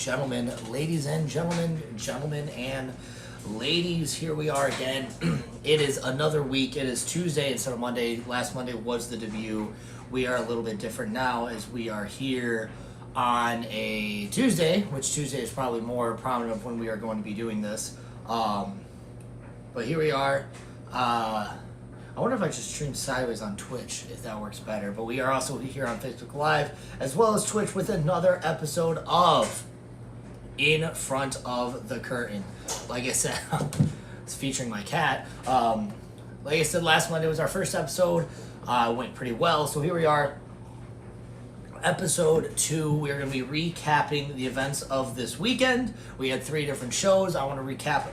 gentlemen, ladies and gentlemen, gentlemen and ladies, here we are again. It is another week. It is Tuesday instead of Monday. Last Monday was the debut. We are a little bit different now as we are here on a Tuesday, which Tuesday is probably more prominent of when we are going to be doing this. But here we are. I wonder if I just stream sideways on Twitch, if that works better. But we are also here on Facebook Live, as well as Twitch, with another episode of In Front of the Curtain. Like I said, it's featuring my cat. Like I said, last Monday was our first episode. Went pretty well, so here we are. Episode 2, we're going to be recapping the events of this weekend. We had 3 different shows. I want to recap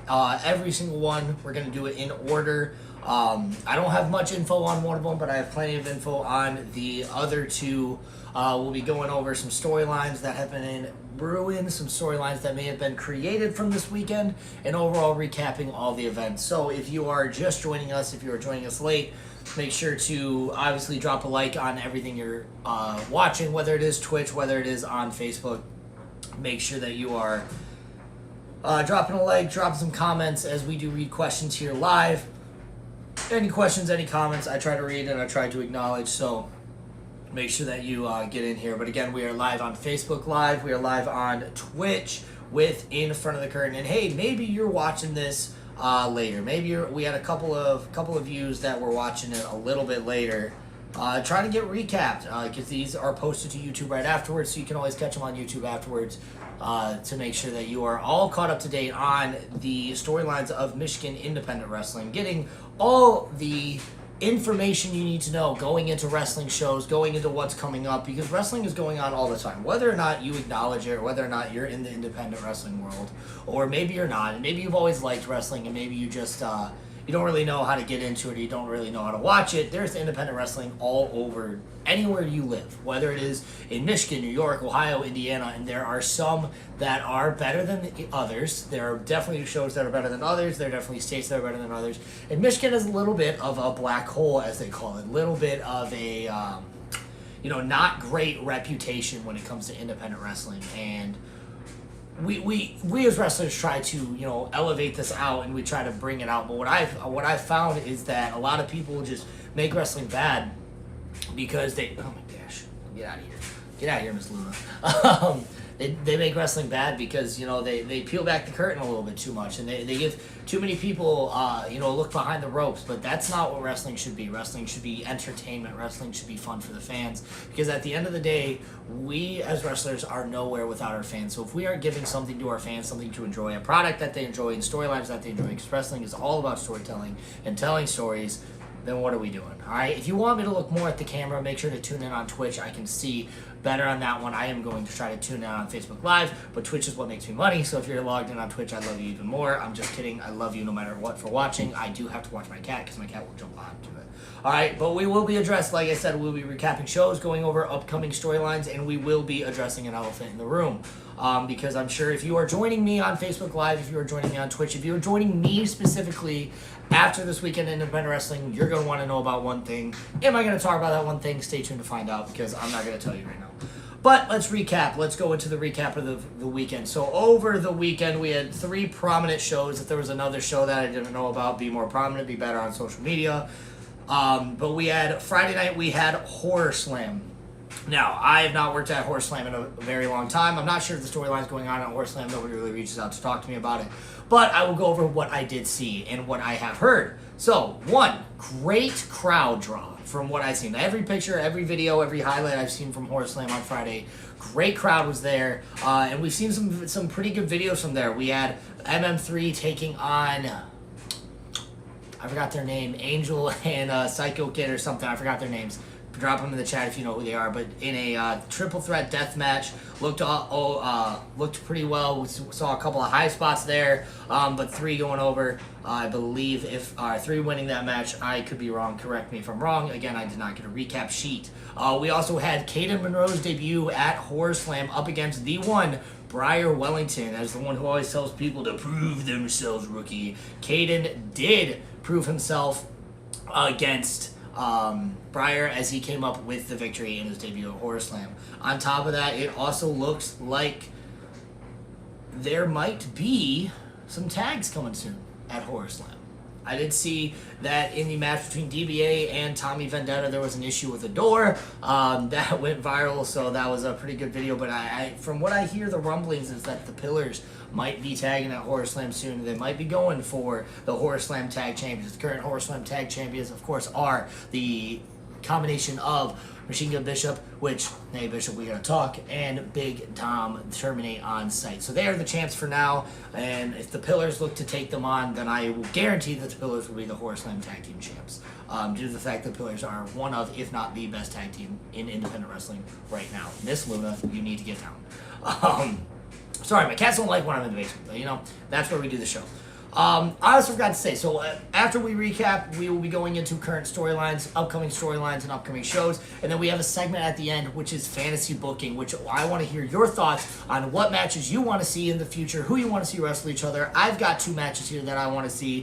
every single one. We're going to do it in order. I don't have much info on one of them, but I have plenty of info on the other 2. We'll be going over some storylines that have been in brewing, some storylines that may have been created from this weekend, and overall recapping all the events. So if you are just joining us, if you are joining us late, make sure to obviously drop a like on everything you're watching, whether it is Twitch, whether it is on Facebook. Make sure that you are dropping a like, dropping some comments as we do read questions here live. Any questions, any comments, I try to read and I try to acknowledge, so make sure that you get in here. But again, we are live on Facebook Live. We are live on Twitch with In Front of the Curtain. And hey, maybe you're watching this later. Maybe we had a couple of views that were watching it a little bit later. Trying to get recapped because these are posted to YouTube right afterwards, so you can always catch them on YouTube afterwards to make sure that you are all caught up to date on the storylines of Michigan Independent Wrestling, getting all the information you need to know going into wrestling shows, going into what's coming up, because wrestling is going on all the time. Whether or not you acknowledge it, or whether or not you're in the independent wrestling world, or maybe you're not, and maybe you've always liked wrestling, and maybe you just you don't really know how to get into it, or you don't really know how to watch it. There's independent wrestling all over, anywhere you live, whether it is in Michigan, New York, Ohio, Indiana, and there are some that are better than others. There are definitely shows that are better than others. There are definitely states that are better than others. And Michigan is a little bit of a black hole, as they call it, a little bit of a, not great reputation when it comes to independent wrestling. And we as wrestlers try to elevate this out, and we try to bring it out. But what I've found is that a lot of people just make wrestling bad because they, oh my gosh, get out of here, Miss Luna. They make wrestling bad because they peel back the curtain a little bit too much, and they give too many people a look behind the ropes. But that's not what wrestling should be. Wrestling should be entertainment. Wrestling should be fun for the fans, because at the end of the day, we as wrestlers are nowhere without our fans. So if we aren't giving something to our fans, something to enjoy, a product that they enjoy, and storylines that they enjoy, because wrestling is all about storytelling and telling stories, then what are we doing? All right, if you want me to look more at the camera, make sure to tune in on Twitch. I can see better on that one. I am going to try to tune in on Facebook Live, but Twitch is what makes me money, so if you're logged in on Twitch, I love you even more. I'm just kidding. I love you no matter what for watching. I do have to watch my cat because my cat will jump onto it. All right, but we will be addressed, like I said, we'll be recapping shows, going over upcoming storylines, and we will be addressing an elephant in the room. Because I'm sure if you are joining me on Facebook Live, if you are joining me on Twitch, if you are joining me specifically after this weekend in independent wrestling, you're going to want to know about one thing. Am I going to talk about that one thing? Stay tuned to find out, because I'm not going to tell you right now. But let's recap. Let's go into the recap of the weekend. So over the weekend, we had 3 prominent shows. If there was another show that I didn't know about, be more prominent, be better on social media. But we had Friday night, we had Horror Slam. Now, I have not worked at Horror Slam in a very long time. I'm not sure if the storyline's going on at Horror Slam. Nobody really reaches out to talk to me about it. But I will go over what I did see and what I have heard. So, 1, great crowd draw from what I've seen. Every picture, every video, every highlight I've seen from Horror Slam on Friday, great crowd was there. And we've seen some pretty good videos from there. We had MM3 taking on, I forgot their name, Angel and Psycho Kid or something. I forgot their names. Drop them in the chat if you know who they are. But in a triple threat death match, looked pretty well. We saw a couple of high spots there, but 3 going over. I believe if 3 winning that match. I could be wrong. Correct me if I'm wrong. Again, I did not get a recap sheet. We also had Caden Monroe's debut at Horror Slam up against the one Briar Wellington, as the one who always tells people to prove themselves, rookie. Caden did prove himself against Briar as he came up with the victory in his debut at Horror Slam. On top of that, it also looks like there might be some tags coming soon at Horror Slam. I did see that in the match between DBA and Tommy Vendetta, there was an issue with a door that went viral, so that was a pretty good video. But I from what I hear, the rumblings is that the Pillars might be tagging at Horror Slam soon. They might be going for the Horror Slam Tag Champions. The current Horror Slam Tag Champions, of course, are the combination of Machine Gun Bishop, which, hey Bishop, we gotta talk, and Big Tom Terminate on site. So they are the champs for now, and if the Pillars look to take them on, then I will guarantee that the Pillars will be the Horror Slam Tag Team champs. Due to the fact that the Pillars are one of, if not the best tag team in independent wrestling right now. Miss Luna, you need to get down. Sorry, my cats don't like when I'm in the basement, but you know, that's where we do the show. I also forgot to say, so after we recap, we will be going into current storylines, upcoming storylines, and upcoming shows, and then we have a segment at the end, which is fantasy booking, which I want to hear your thoughts on what matches you want to see in the future, who you want to see wrestle each other. I've got 2 matches here that I want to see,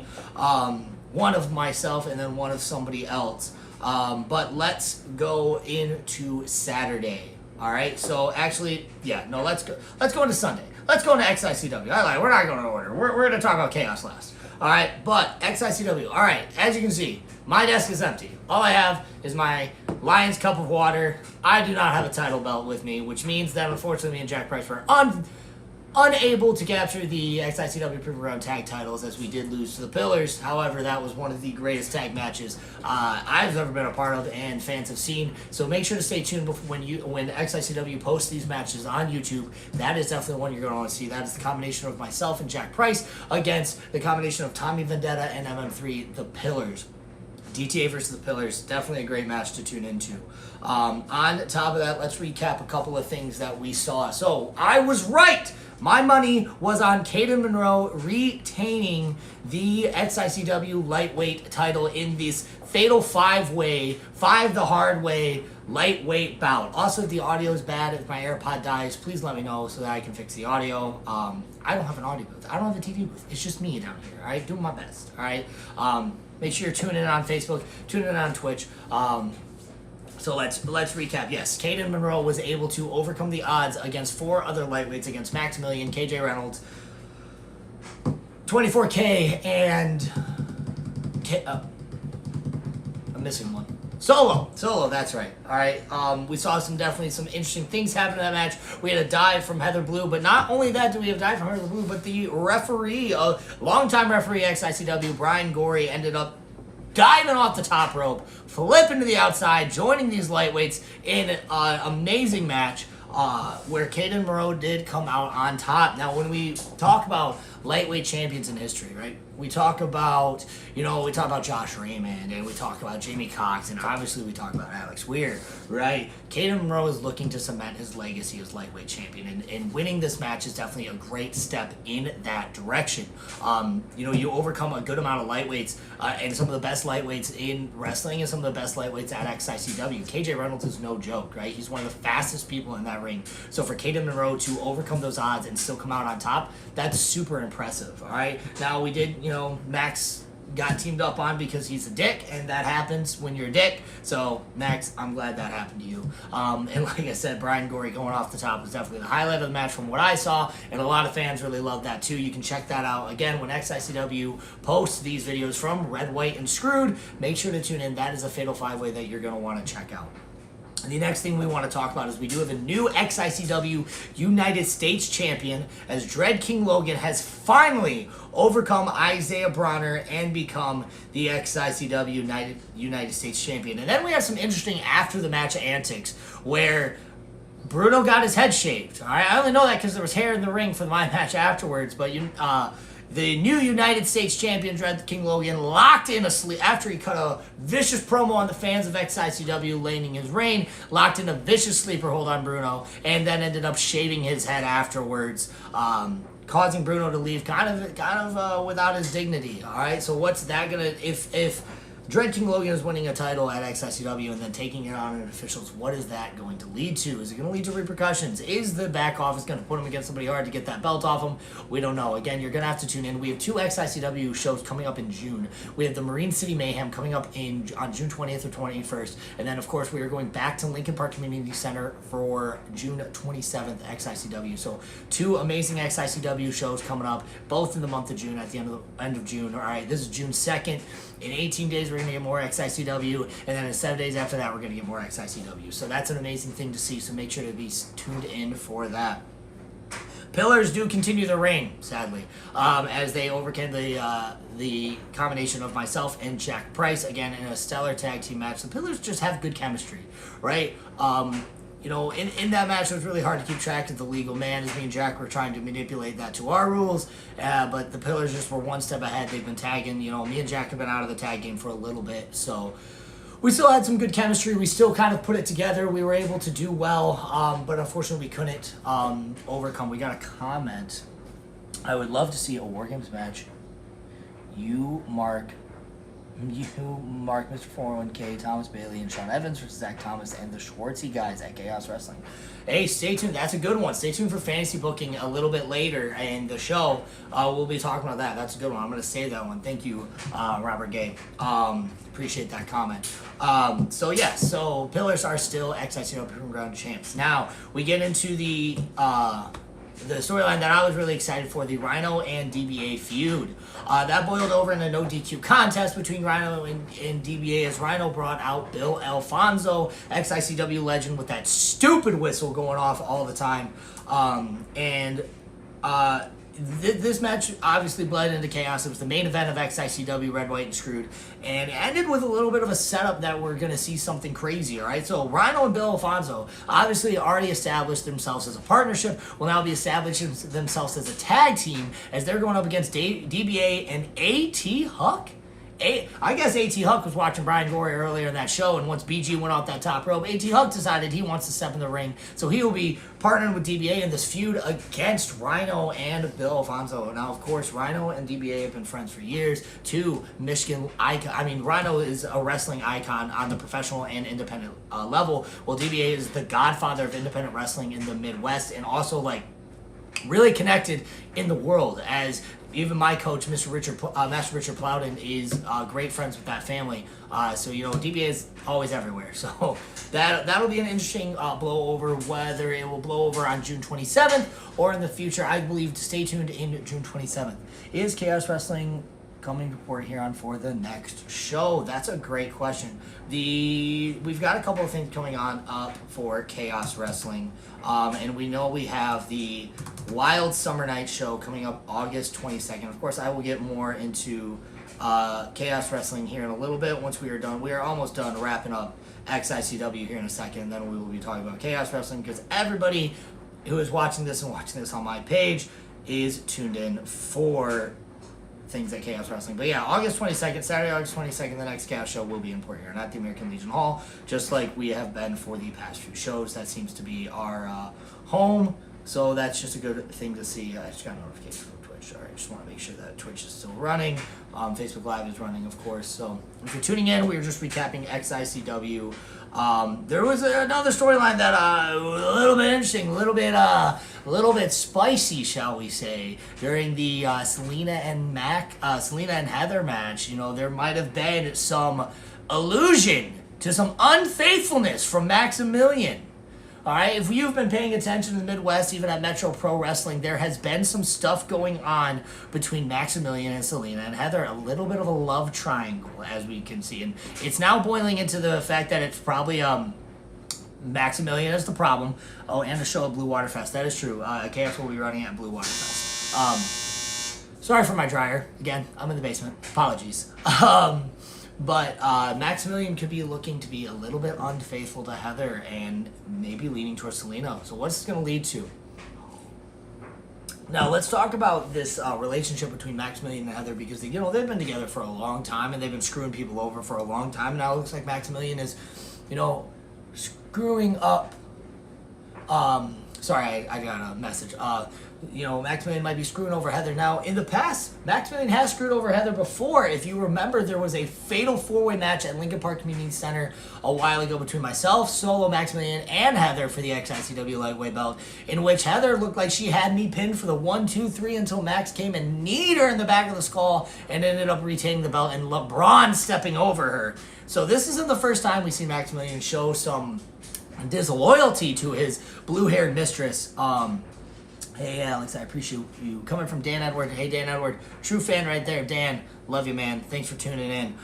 one of myself and then one of somebody else. But let's go into Saturday. All right, so actually, yeah, no, let's go into Sunday. Let's go into XICW. We're not going in order. We're going to talk about Chaos last. All right, but XICW. All right, as you can see, my desk is empty. All I have is my Lion's Cup of Water. I do not have a title belt with me, which means that unfortunately me and Jack Price were unable to capture the XICW Preview Round tag titles, as we did lose to the Pillars. However, that was one of the greatest tag matches I've ever been a part of and fans have seen. So make sure to stay tuned when XICW posts these matches on YouTube. That is definitely one you're going to want to see. That is the combination of myself and Jack Price against the combination of Tommy Vendetta and MM3, the Pillars. DTA versus the Pillars, definitely a great match to tune into. On top of that, let's recap a couple of things that we saw. So, I was right! My money was on Caden Monroe retaining the XICW lightweight title in this fatal 5-way, 5 the hard way, lightweight bout. Also, if the audio is bad, if my AirPod dies, please let me know so that I can fix the audio. I don't have an audio booth. I don't have a TV booth. It's just me down here, alright? Doing my best, alright? Make sure you're tuning in on Facebook, tuning in on Twitch. So let's recap. Yes, Caden Monroe was able to overcome the odds against 4 other lightweights, against Maximilian, KJ Reynolds, 24K, and I'm missing one. Solo, that's right. All right, we saw definitely some interesting things happen in that match. We had a dive from Heather Blue, but not only that do we have a dive from Heather Blue, but the referee, longtime referee XICW, Brian Gorey, ended up diving off the top rope, flipping to the outside, joining these lightweights in an amazing match where Caden Monroe did come out on top. Now, when we talk about lightweight champions in history, right? We talk about, Josh Raymond, and we talk about Jamie Cox, and obviously we talk about Alex Weir, right? Caden Monroe is looking to cement his legacy as lightweight champion, and winning this match is definitely a great step in that direction. You overcome a good amount of lightweights, and some of the best lightweights in wrestling and some of the best lightweights at XICW. KJ Reynolds is no joke, right? He's one of the fastest people in that ring. So for Caden Monroe to overcome those odds and still come out on top, that's super impressive, all right? Now, we did, Max got teamed up on because he's a dick, and that happens when you're a dick. So, Max, I'm glad that happened to you. And like I said, Brian Gorey going off the top was definitely the highlight of the match from what I saw, and a lot of fans really loved that too. You can check that out again when XICW posts these videos from Red, White, and Screwed. Make sure to tune in. That is a Fatal 5-Way that you're going to want to check out. The next thing we want to talk about is we do have a new XICW United States champion, as Dread King Logan has finally overcome Isaiah Bronner and become the XICW United States champion. And then we have some interesting after the match antics where Bruno got his head shaved. All right, I only know that because there was hair in the ring for my match afterwards, but the new United States champion, Dread King Logan, locked in a sleep after he cut a vicious promo on the fans of XICW, laying his reign, locked in a vicious sleeper hold on Bruno, and then ended up shaving his head afterwards, causing Bruno to leave kind of without his dignity. All right, so what's that gonna if Dread King Logan is winning a title at XICW and then taking it on in officials. What is that going to lead to? Is it going to lead to repercussions? Is the back office going to put him against somebody hard to get that belt off him? We don't know. Again, you're going to have to tune in. We have 2 XICW shows coming up in June. We have the Marine City Mayhem coming up on June 20th or 21st. And then, of course, we are going back to Lincoln Park Community Center for June 27th XICW. So 2 amazing XICW shows coming up, both in the month of June, at the end of June. All right, this is June 2nd. In 18 days, we're going to get more XICW, and then in 7 days after that, we're going to get more XICW. So that's an amazing thing to see, so make sure to be tuned in for that. Pillars do continue their reign, sadly, as they overcame the combination of myself and Jack Price, again, in a stellar tag team match. The Pillars just have good chemistry, right? You know, in that match, it was really hard to keep track of the legal man, as me and Jack were trying to manipulate that to our rules, but the Pillars just were one step ahead. They've been tagging, you know, me and Jack have been out of the tag game for a little bit, so we still had some good chemistry. We still kind of put it together. We were able to do well, but unfortunately we couldn't overcome. We got a comment. I would love to see a War Games match. You, Mark, Mr. 401k, Thomas Bailey, and Sean Evans versus Zach Thomas and the Schwartzy guys at Chaos Wrestling. Hey, stay tuned. That's a good one. Stay tuned for fantasy booking a little bit later in the show. We'll be talking about that. That's a good one. I'm going to save that one. Thank you, Robert Gay. Appreciate that comment. So Pillars are still XICW Proving Ground champs. Now, we get into the storyline that I was really excited for, the Rhino and DBA feud. That boiled over in a no DQ contest between Rhino and DBA as Rhino brought out Bill Alfonso, XICW legend, with that stupid whistle going off all the time. This match obviously bled into chaos. It was the main event of XICW Red, White, and Screwed, and it ended with a little bit of a setup that we're going to see something crazy, all right? So Rhino and Bill Alfonso obviously already established themselves as a partnership, will now be establishing themselves as a tag team as they're going up against DBA and A.T. Huck. I guess A.T. Huck was watching Brian Gorey earlier in that show, and once BG went off that top rope, A.T. Huck decided he wants to step in the ring, so he will be partnering with DBA in this feud against Rhino and Bill Alfonso. Now, of course, Rhino and DBA have been friends for years. 2 Michigan icon. I mean, Rhino is a wrestling icon on the professional and independent level, while DBA is the godfather of independent wrestling in the Midwest, and also, like, really connected in the world, as even my coach, Master Richard Plowden, is great friends with that family. So, you know, DBA is always everywhere. So that'll be an interesting blow over, whether it will blow over on June 27th or in the future. I believe to stay tuned in June 27th. Is Chaos Wrestling coming report here on for the next show? That's a great question. We've got a couple of things coming on up for Chaos Wrestling, and we know we have the Wild Summer Night show coming up August 22nd. Of course, I will get more into Chaos Wrestling here in a little bit once we are done. We are almost done wrapping up XICW here in a second, and then we will be talking about Chaos Wrestling, because everybody who is watching this and watching this on my page is tuned in for things at Chaos Wrestling. But yeah, August 22nd, Saturday, August 22nd, the next Chaos show will be in Port Huron at the American Legion Hall, just like we have been for the past few shows. That seems to be our home, so that's just a good thing to see. I just got a notification from Twitch. All right, just want to make sure that Twitch is still running. Facebook Live is running, of course. So if you're tuning in, we are just recapping XICW. There was another storyline that a little bit interesting, a little bit spicy, shall we say, during the Selena and Heather match. You know, there might have been some allusion to some unfaithfulness from Maximilian. All right, if you've been paying attention in the Midwest, even at Metro Pro Wrestling, there has been some stuff going on between Maximilian and Selena and Heather, a little bit of a love triangle, as we can see. And it's now boiling into the fact that it's probably Maximilian is the problem. Oh, and the show at Blue Water Fest. That is true. KF will be running at Blue Water Fest. Sorry for my dryer. Again, I'm in the basement. Apologies. But Maximilian could be looking to be a little bit unfaithful to Heather and maybe leaning towards Selena. So what's this going to lead to? Now let's talk about this relationship between Maximilian and Heather, because they've been together for a long time and they've been screwing people over for a long time. Now it looks like Maximilian is, screwing up. Sorry, I got a message. Maximilian might be screwing over Heather now. In the past, Maximilian has screwed over Heather before. If you remember, there was a fatal four-way match at Lincoln Park Community Center a while ago between myself, Solo, Maximilian, and Heather for the XICW lightweight belt, in which Heather looked like she had me pinned for the 1, 2, 3 until Max came and kneed her in the back of the skull and ended up retaining the belt and LeBron stepping over her. So this isn't the first time we see Maximilian show some disloyalty to his blue-haired mistress. Hey, Alex, I appreciate you. Coming from Dan Edward. Hey, Dan Edward. True fan right there. Dan, love you, man. Thanks for tuning in.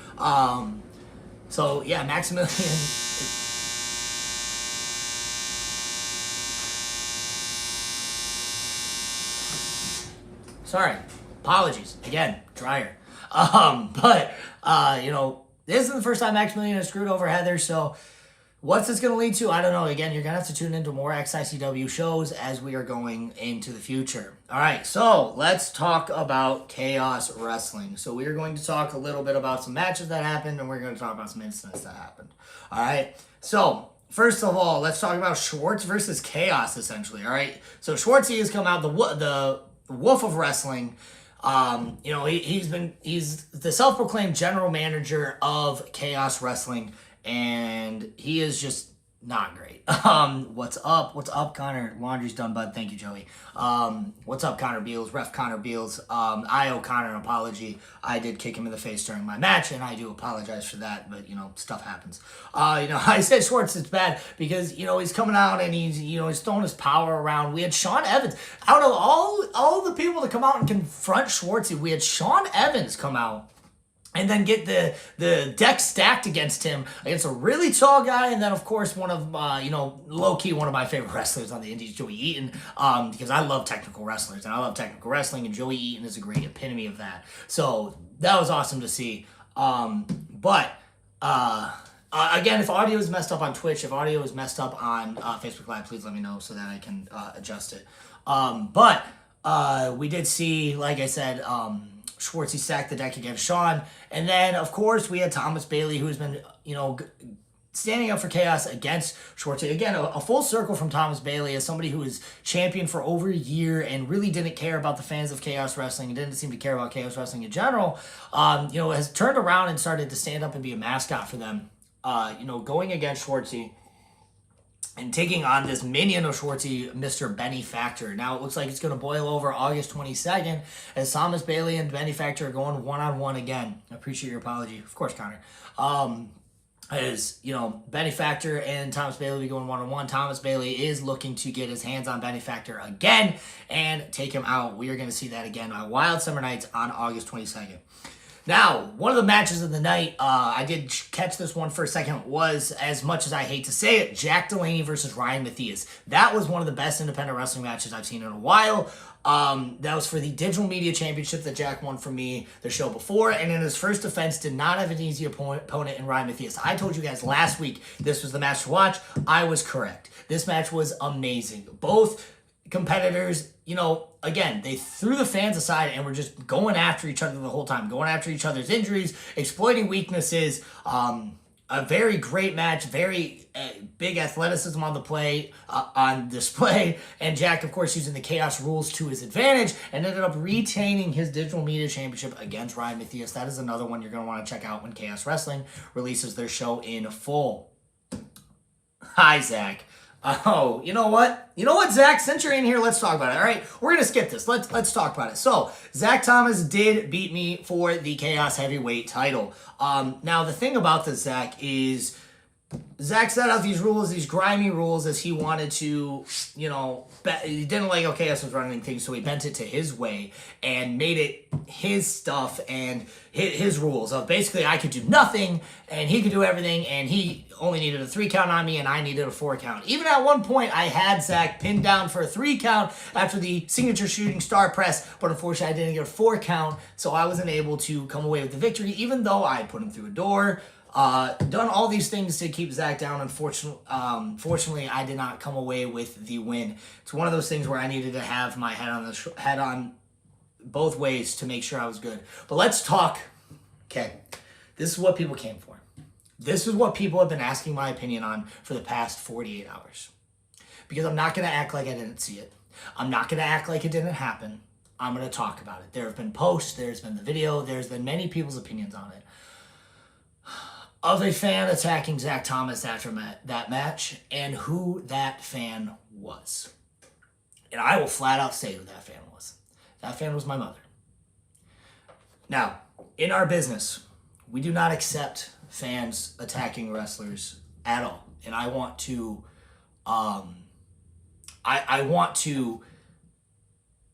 So, yeah, Maximilian... Sorry. Apologies. Again, dryer. This isn't the first time Maximilian has screwed over Heather, so... What's this going to lead to? I don't know. Again, you're going to have to tune into more XICW shows as we are going into the future. All right, so let's talk about Chaos Wrestling. So we are going to talk a little bit about some matches that happened, and we're going to talk about some incidents that happened. All right, so first of all, let's talk about Schwartz versus Chaos, essentially. All right, so Schwartzy has come out, the Wolf of Wrestling. He's the self-proclaimed general manager of Chaos Wrestling. And he is just not great. What's up? What's up, Connor? Laundry's done, bud. Thank you, Joey. What's up, Connor Beals? Ref Connor Beals. I owe Connor an apology. I did kick him in the face during my match, and I do apologize for that, but, stuff happens. I said Schwartz is bad because, he's coming out and he's throwing his power around. We had Sean Evans. Out of all the people to come out and confront Schwartzy, we had Sean Evans come out and then get the deck stacked against him, against a really tall guy, and then, of course, one of, low-key one of my favorite wrestlers on the indies, Joey Eaton, because I love technical wrestlers, and I love technical wrestling, and Joey Eaton is a great epitome of that. So that was awesome to see. Again, if audio is messed up on Twitch, if audio is messed up on Facebook Live, please let me know so that I can adjust it. We did see, like I said, Schwartzy stacked the deck against Sean. And then, of course, we had Thomas Bailey, who has been, standing up for Chaos against Schwartzy. Again, a full circle from Thomas Bailey as somebody who was champion for over a year and really didn't care about the fans of Chaos Wrestling and didn't seem to care about Chaos Wrestling in general, has turned around and started to stand up and be a mascot for them, going against Schwartzy and taking on this minion of Schwartzy, Mr. Benny Factor. Now, it looks like it's going to boil over August 22nd as Thomas Bailey and Benny Factor are going one-on-one again. I appreciate your apology. Of course, Connor. Benny Factor and Thomas Bailey will be going one-on-one. Thomas Bailey is looking to get his hands on Benny Factor again and take him out. We are going to see that again on Wild Summer Nights on August 22nd. Now, one of the matches of the night, I did catch this one for a second, was, as much as I hate to say it, Jack Delaney versus Ryan Matthias. That was one of the best independent wrestling matches I've seen in a while. That was for the Digital Media Championship that Jack won from me the show before, and in his first defense did not have an easy opponent in Ryan Matthias. I told you guys last week this was the match to watch. I was correct. This match was amazing. Both competitors, again, they threw the fans aside and were just going after each other the whole time, going after each other's injuries, exploiting weaknesses. A very great match, very big athleticism on display, and Jack, of course, using the Chaos rules to his advantage, and ended up retaining his Digital Media Championship against Ryan Matthias. That is another one you're going to want to check out when Chaos Wrestling releases their show in full. Hi, Zach. Oh, you know what? Zach? Since you're in here, let's talk about it. All right, we're gonna skip this. Let's talk about it. So, Zach Thomas did beat me for the Chaos Heavyweight title. Now the thing about this, Zach, is Zach set out these rules, these grimy rules, as he wanted to, he didn't like how Chaos was running things, so he bent it to his way and made it his stuff and his rules of basically I could do nothing and he could do everything, and he only needed a 3 count on me and I needed a 4 count. Even at one point, I had Zach pinned down for a 3 count after the signature shooting star press, but unfortunately I didn't get a 4 count, so I wasn't able to come away with the victory, even though I put him through a door. Done all these things to keep Zach down. Fortunately, I did not come away with the win. It's one of those things where I needed to have my head on both ways to make sure I was good. But let's talk. Okay, this is what people came for. This is what people have been asking my opinion on for the past 48 hours. Because I'm not going to act like I didn't see it. I'm not going to act like it didn't happen. I'm going to talk about it. There have been posts, there's been the video, there's been many people's opinions on it. Of a fan attacking Zach Thomas after that match and who that fan was. And I will flat out say who that fan was. That fan was my mother. Now, in our business, we do not accept fans attacking wrestlers at all. And I want to I want to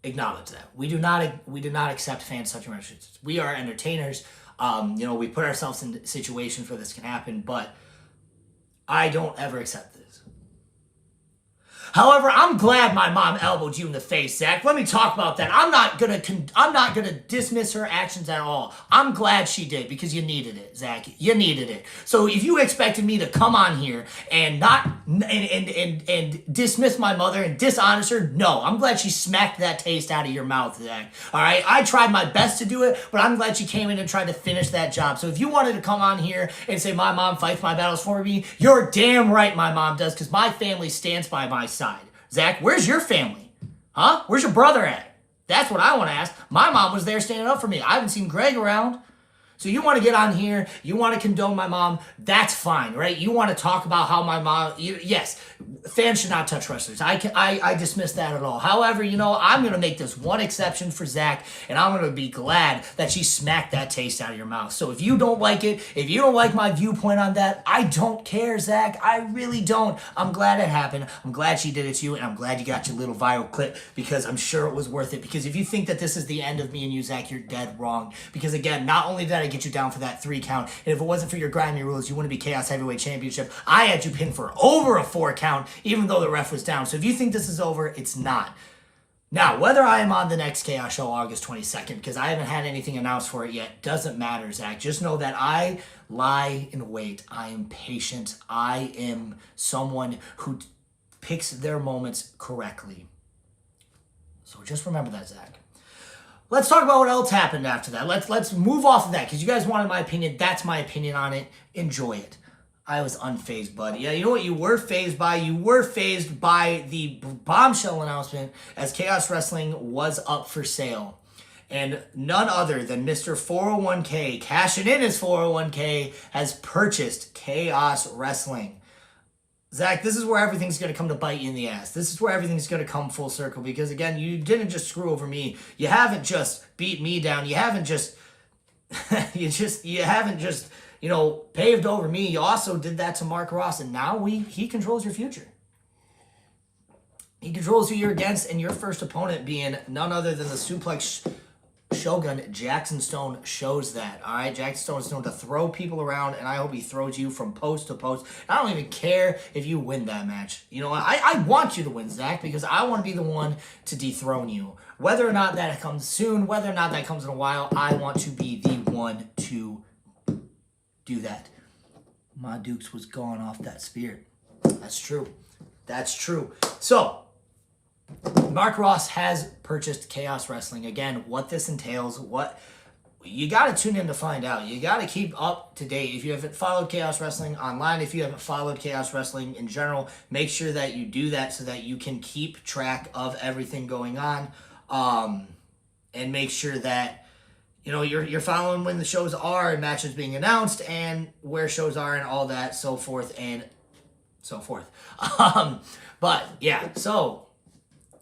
acknowledge that. We do not accept fans touching wrestlers. We are entertainers. We put ourselves in situations where this can happen, but I don't ever accept this. However, I'm glad my mom elbowed you in the face, Zach. Let me talk about that. I'm not gonna dismiss her actions at all. I'm glad she did because you needed it, Zach. You needed it. So if you expected me to come on here and not and dismiss my mother and dishonest her, no. I'm glad she smacked that taste out of your mouth, Zach. All right. I tried my best to do it, but I'm glad she came in and tried to finish that job. So if you wanted to come on here and say my mom fights my battles for me, you're damn right my mom does, because my family stands by my side. Zach, where's your family? Huh? Where's your brother at? That's what I want to ask. My mom was there standing up for me. I haven't seen Greg around. So you want to get on here, you want to condone my mom, that's fine, right? You want to talk about how my mom, yes, fans should not touch wrestlers. I dismiss that at all. However, I'm going to make this one exception for Zach, and I'm going to be glad that she smacked that taste out of your mouth. So if you don't like it, if you don't like my viewpoint on that, I don't care, Zach. I really don't. I'm glad it happened. I'm glad she did it to you, and I'm glad you got your little viral clip, because I'm sure it was worth it. Because if you think that this is the end of me and you, Zach, you're dead wrong. Because again, not only did I get you down for that 3 count, and if it wasn't for your grimy rules, you wouldn't be Chaos Heavyweight Championship. I had you pinned for over a 4 count, even though the ref was down. So if you think this is over, it's not. Now, whether I am on the next Chaos show August 22nd, because I haven't had anything announced for it yet, doesn't matter, Zach. Just know that I lie in wait. I am patient. I am someone who picks their moments correctly. So just remember that, Zach. Let's talk about what else happened after that. Let's move off of that, because you guys wanted my opinion. That's my opinion on it. Enjoy it. I was unfazed, buddy. Yeah, you know what you were fazed by? You were fazed by the bombshell announcement as Chaos Wrestling was up for sale. And none other than Mr. 401k, cashing in his 401k, has purchased Chaos Wrestling. Zach, this is where everything's going to come to bite you in the ass. This is where everything's going to come full circle, because, again, you didn't just screw over me. You haven't just beat me down. You haven't just, paved over me. You also did that to Mark Ross, and now he controls your future. He controls who you're against, and your first opponent being none other than the Suplex Shogun, Jackson Stone, shows that. All right, Jackson Stone is known to throw people around, and I hope he throws you from post to post. I don't even care if you win that match. You know what? I want you to win, Zach, because I want to be the one to dethrone you. Whether or not that comes soon, whether or not that comes in a while, I want to be the one to do that. My Dukes was gone off that spear. That's true. That's true. So, Mark Ross has purchased Chaos Wrestling. Again, what this entails, you got to tune in to find out. You got to keep up to date. If you haven't followed Chaos Wrestling online, if you haven't followed Chaos Wrestling in general, make sure that you do that so that you can keep track of everything going on, and make sure that you're following when the shows are and matches being announced and where shows are and all that, so forth and so forth. But yeah, so.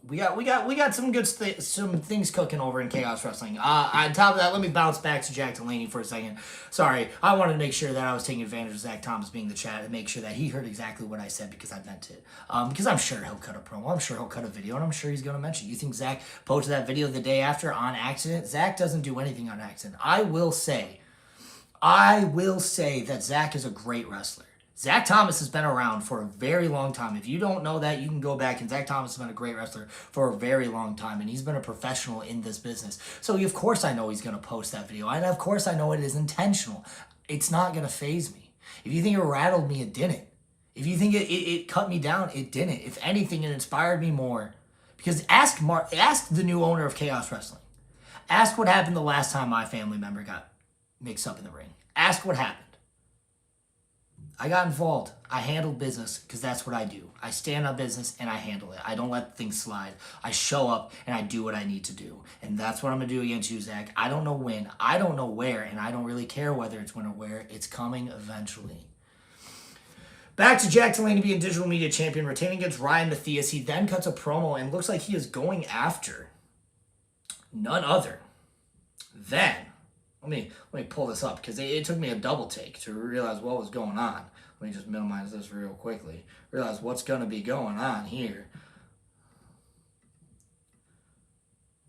We got some good some things cooking over in Chaos Wrestling. On top of that, let me bounce back to Jack Delaney for a second. Sorry, I wanted to make sure that I was taking advantage of Zach Thomas being the chat and make sure that he heard exactly what I said, because I meant it. Because I'm sure he'll cut a promo, I'm sure he'll cut a video, and I'm sure he's going to mention. You think Zach posted that video the day after on accident? Zach doesn't do anything on accident. I will say that Zach is a great wrestler. Zach Thomas has been around for a very long time. If you don't know that, you can go back, and Zach Thomas has been a great wrestler for a very long time, and he's been a professional in this business. So, of course, I know he's going to post that video, and of course, I know it is intentional. It's not going to faze me. If you think it rattled me, it didn't. If you think it cut me down, it didn't. If anything, it inspired me more. Because ask the new owner of Chaos Wrestling. Ask what happened the last time my family member got mixed up in the ring. Ask what happened. I got involved. I handled business because that's what I do. I stand on business and I handle it. I don't let things slide. I show up and I do what I need to do. And that's what I'm going to do against you, Zach. I don't know when. I don't know where. And I don't really care whether it's when or where. It's coming eventually. Back to Jack Delaney being digital media champion, retaining against Ryan Matthias. He then cuts a promo and looks like he is going after none other than... Let me pull this up because it took me a double take to realize what was going on. Let me just minimize this real quickly. Realize what's going to be going on here.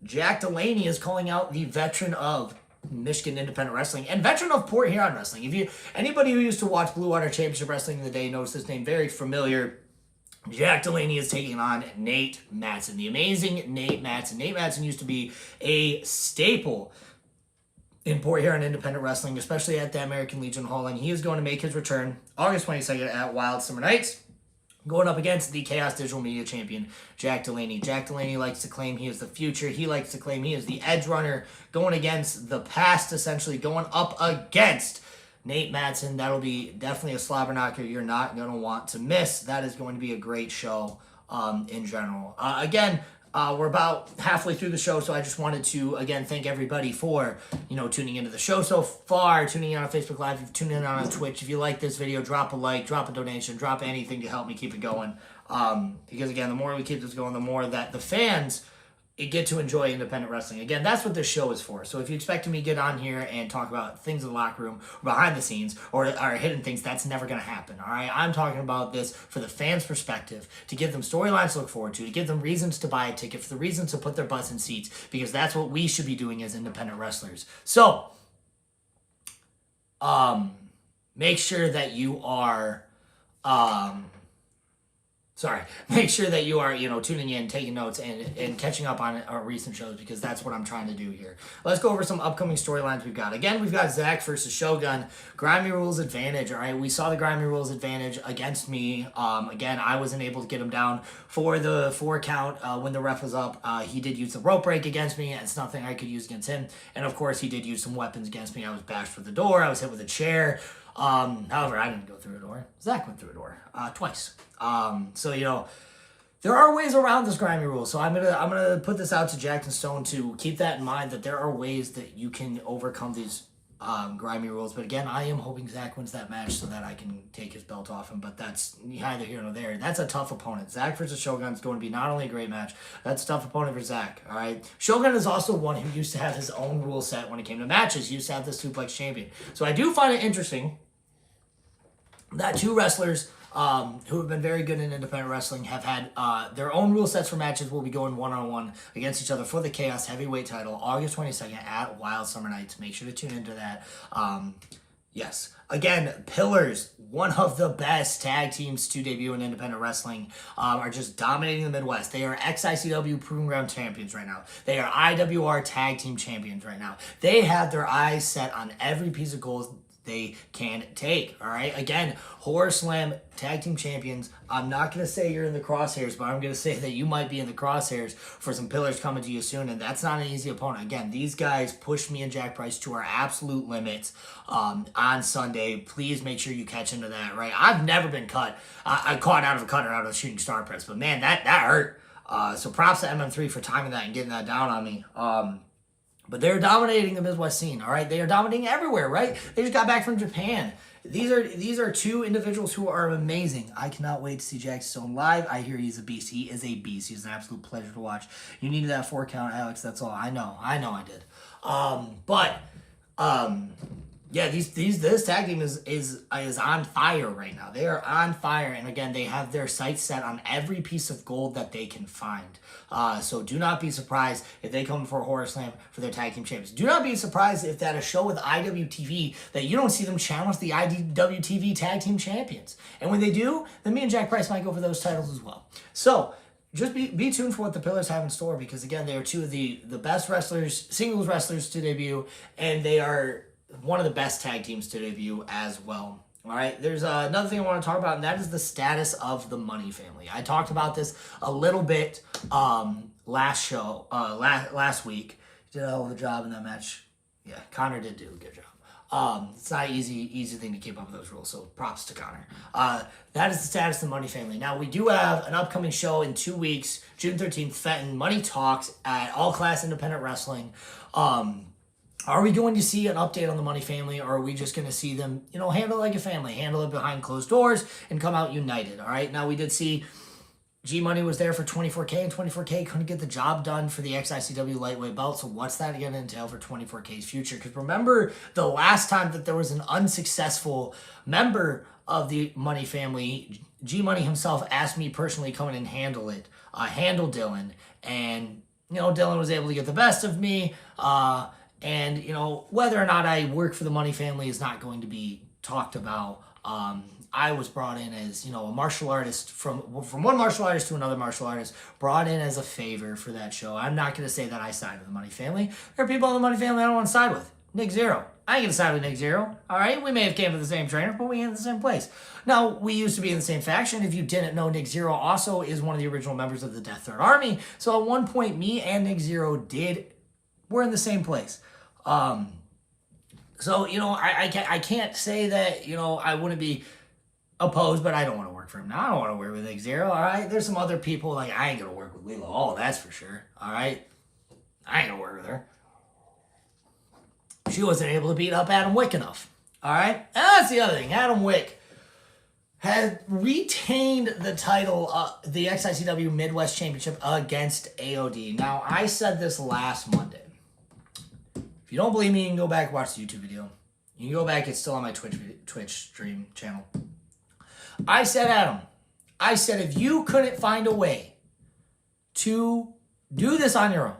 Jack Delaney is calling out the veteran of Michigan Independent Wrestling and veteran of Port Huron Wrestling. Anybody who used to watch Blue Water Championship Wrestling in the day knows this name very familiar. Jack Delaney is taking on Nate Matson, the amazing Nate Matson. Nate Matson used to be a staple in Port Huron Independent Wrestling, especially at the American Legion Hall, and he is going to make his return August 22nd at Wild Summer Nights, going up against the Chaos Digital Media Champion, Jack Delaney. Jack Delaney likes to claim he is the future. He likes to claim he is the edge runner, going against the past, essentially, going up against Nate Matson. That'll be definitely a slobber knocker you're not going to want to miss. That is going to be a great show in general. We're about halfway through the show, so I just wanted to, again, thank everybody for, tuning into the show so far, tuning in on Facebook Live, if you've tuned in on Twitch. If you like this video, drop a like, drop a donation, drop anything to help me keep it going. Because, again, the more we keep this going, the more that the fans get to enjoy independent wrestling. Again, that's what this show is for. So if you expect me to get on here and talk about things in the locker room, or behind the scenes, or hidden things, that's never going to happen, all right? I'm talking about this for the fans' perspective, to give them storylines to look forward to give them reasons to buy a ticket, for the reasons to put their butts in seats, because that's what we should be doing as independent wrestlers. So, make sure that you are... make sure that you are, tuning in, taking notes, and catching up on our recent shows, because that's what I'm trying to do here. Let's go over some upcoming storylines we've got. Again, we've got Zach versus Shogun. Grimy Rules advantage, all right? We saw the Grimy Rules advantage against me. Again, I wasn't able to get him down for the 4 count when the ref was up. He did use the rope break against me, and it's nothing I could use against him. And, of course, he did use some weapons against me. I was bashed with the door. I was hit with a chair. However, I didn't go through a door. Zach went through a door twice. There are ways around this Grimy Rule. So I'm gonna put this out to Jackson Stone to keep that in mind, that there are ways that you can overcome these Grimy Rules. But again, I am hoping Zach wins that match so that I can take his belt off him. But that's neither here nor there. That's a tough opponent. Zach versus Shogun is going to be not only a great match, that's a tough opponent for Zach. All right. Shogun is also one who used to have his own rule set when it came to matches. He used to have the suplex champion. So I do find it interesting that 2 wrestlers who have been very good in independent wrestling have had their own rule sets for matches. Will be going one-on-one against each other for the Chaos Heavyweight title August 22nd at Wild Summer Nights. Make sure to tune into that. Yes. Again, Pillars, one of the best tag teams to debut in independent wrestling, are just dominating the Midwest. They are ex-ICW Proving Ground champions right now. They are IWR tag team champions right now. They have their eyes set on every piece of gold they can take, all right? Again, Horror Slam tag team champions. I'm not going to say you're in the crosshairs, but I'm going to say that you might be in the crosshairs for some Pillars coming to you soon, and that's not an easy opponent. Again, these guys pushed me and Jack Price to our absolute limits on Sunday. Please make sure you catch into that, right? I've never been cut. I caught out of a cutter out of a shooting star press, but man, that hurt. So props to MM3 for timing that and getting that down on me. But they're dominating the Midwest scene, all right? They are dominating everywhere, right? They just got back from Japan. These are 2 individuals who are amazing. I cannot wait to see Jack Stone live. I hear he's a beast. He is a beast. He's an absolute pleasure to watch. You needed that 4 count, Alex. That's all. I know I did. Yeah, this tag team is on fire right now. They are on fire, and again, they have their sights set on every piece of gold that they can find. So do not be surprised if they come for a Horror Slam for their tag team champions. Do not be surprised if at a show with IWTV that you don't see them challenge the IWTV tag team champions. And when they do, then me and Jack Price might go for those titles as well. So just be tuned for what the Pillars have in store, because again, they are 2 of the best wrestlers, singles wrestlers to debut, and they are one of the best tag teams to debut as well. All right, there's another thing I want to talk about, and that is the status of the Money family. I talked about this a little bit last week. He did a hell of a job in that match. Yeah, Connor did do a good job. It's not an easy thing to keep up with those rules, so props to Connor. That is the status of the Money Family. Now, we do have an upcoming show in 2 weeks, June 13th, Fenton, Money Talks at All Class Independent Wrestling. Are we going to see an update on the Money Family, or are we just going to see them, handle it like a family, handle it behind closed doors, and come out united, all right? Now, we did see G-Money was there for 24K, and 24K couldn't get the job done for the XICW lightweight belt, so what's that going to entail for 24K's future? Because remember the last time that there was an unsuccessful member of the Money Family, G-Money himself asked me personally to come in and handle Dylan, and, Dylan was able to get the best of me, and, whether or not I work for the Money Family is not going to be talked about. I was brought in as, a martial artist from one martial artist to another martial artist, brought in as a favor for that show. I'm not going to say that I side with the Money Family. There are people in the Money Family I don't want to side with. Nick Zero. I ain't going to side with Nick Zero. All right? We may have came from the same trainer, but we ain't in the same place. Now, we used to be in the same faction. If you didn't know, Nick Zero also is one of the original members of the Death Third Army. So at one point, me and Nick Zero we're in the same place. So, I can't say that, I wouldn't be opposed, but I don't want to work for him now. I don't want to work with Nick Zero, all right? There's some other people, like, I ain't going to work with Lila All, that's for sure, all right? I ain't going to work with her. She wasn't able to beat up Adam Wick enough, all right? And that's the other thing. Adam Wick had retained the title, the XICW Midwest Championship against AOD. Now, I said this last Monday. If you don't believe me, you can go back and watch the YouTube video. You can go back, it's still on my Twitch stream channel. I said, Adam, if you couldn't find a way to do this on your own,